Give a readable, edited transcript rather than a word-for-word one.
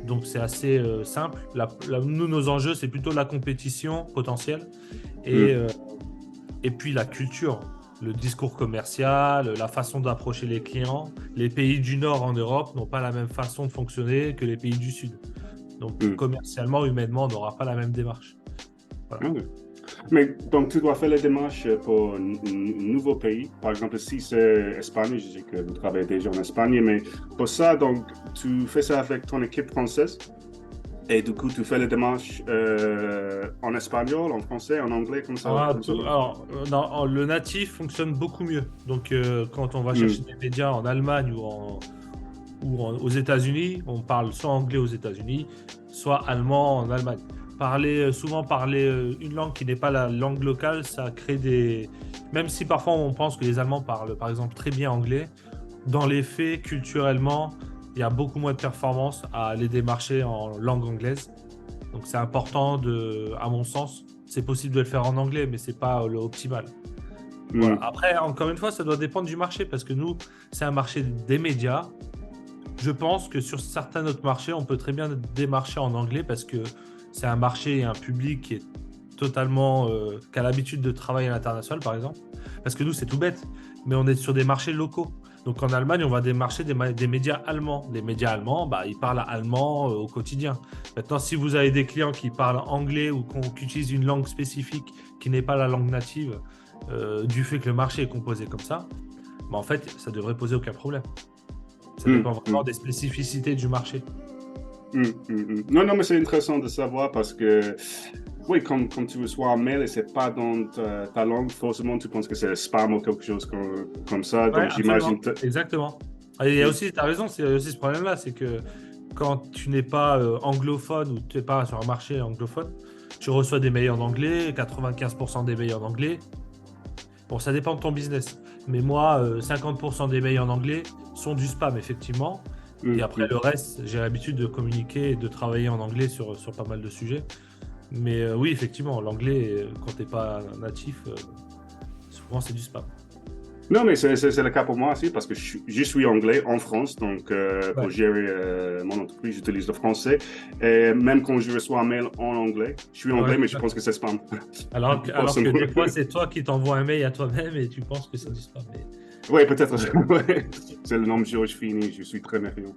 Donc, c'est assez simple. Nous, nos enjeux, c'est plutôt la compétition potentielle et, Mm. euh, et puis la culture, le discours commercial, la façon d'approcher les clients. Les pays du Nord en Europe n'ont pas la même façon de fonctionner que les pays du Sud. Donc, Mm. commercialement, humainement, on n'aura pas la même démarche. Voilà. Ah oui. Mais donc, tu dois faire les démarches pour un nouveau pays. Par exemple, si c'est Espagne, je sais que vous travaillez déjà en Espagne, mais pour ça, donc, tu fais ça avec ton équipe française et du coup, tu fais les démarches en espagnol, en français, en anglais, comme ça marche? Non, le natif fonctionne beaucoup mieux. Donc, quand on va chercher Mm. des médias en Allemagne aux États-Unis, on parle soit anglais aux États-Unis, soit allemand en Allemagne. Souvent parler une langue qui n'est pas la langue locale, ça crée des. Même si parfois on pense que les Allemands parlent, par exemple, très bien anglais, dans les faits, culturellement, il y a beaucoup moins de performance à aller démarcher en langue anglaise. Donc c'est important à mon sens, c'est possible de le faire en anglais, mais c'est pas le optimal. Voilà. Mm. Après, encore une fois, ça doit dépendre du marché parce que nous, c'est un marché des médias. Je pense que sur certains autres marchés, on peut très bien démarcher en anglais parce que c'est un marché et un public qui a l'habitude de travailler à l'international, par exemple. Parce que nous, c'est tout bête, mais on est sur des marchés locaux. Donc en Allemagne, on va démarcher des médias allemands. Les médias allemands, bah, ils parlent allemand au quotidien. Maintenant, si vous avez des clients qui parlent anglais ou qui utilisent une langue spécifique qui n'est pas la langue native, du fait que le marché est composé comme ça, bah, en fait, ça devrait poser aucun problème. Ça Mm. dépend vraiment Mm. des spécificités du marché. Mm. Mm. Non, non, mais c'est intéressant de savoir parce que, oui, quand tu reçois un mail et c'est pas dans ta langue, forcément, tu penses que c'est spam ou quelque chose comme ça. Ouais, Donc, j'imagine. absolument. Exactement. Et il y a Mm. aussi, tu as raison, c'est aussi ce problème-là, c'est que quand tu n'es pas anglophone ou tu n'es pas sur un marché anglophone, tu reçois des mails en anglais, 95% des mails en anglais. Bon, ça dépend de ton business. Mais moi, 50% des mails en anglais sont du spam, effectivement. Et Mm. après, Mm. le reste, j'ai l'habitude de communiquer et de travailler en anglais sur pas mal de sujets. Mais oui, effectivement, l'anglais, quand tu n'es pas natif, souvent c'est du spam. Non, mais c'est le cas pour moi aussi parce que je suis anglais en France, donc pour Ouais. gérer mon entreprise, j'utilise le français. Et même quand je reçois un mail en anglais, je suis anglais, Ouais. mais je pense que c'est spam. Alors que Forcément. des fois, c'est toi qui t'envoies un mail à toi-même et tu penses que c'est du spam. Oui, peut-être. Ouais. C'est le nom de Georges Fini, je suis très méfiant.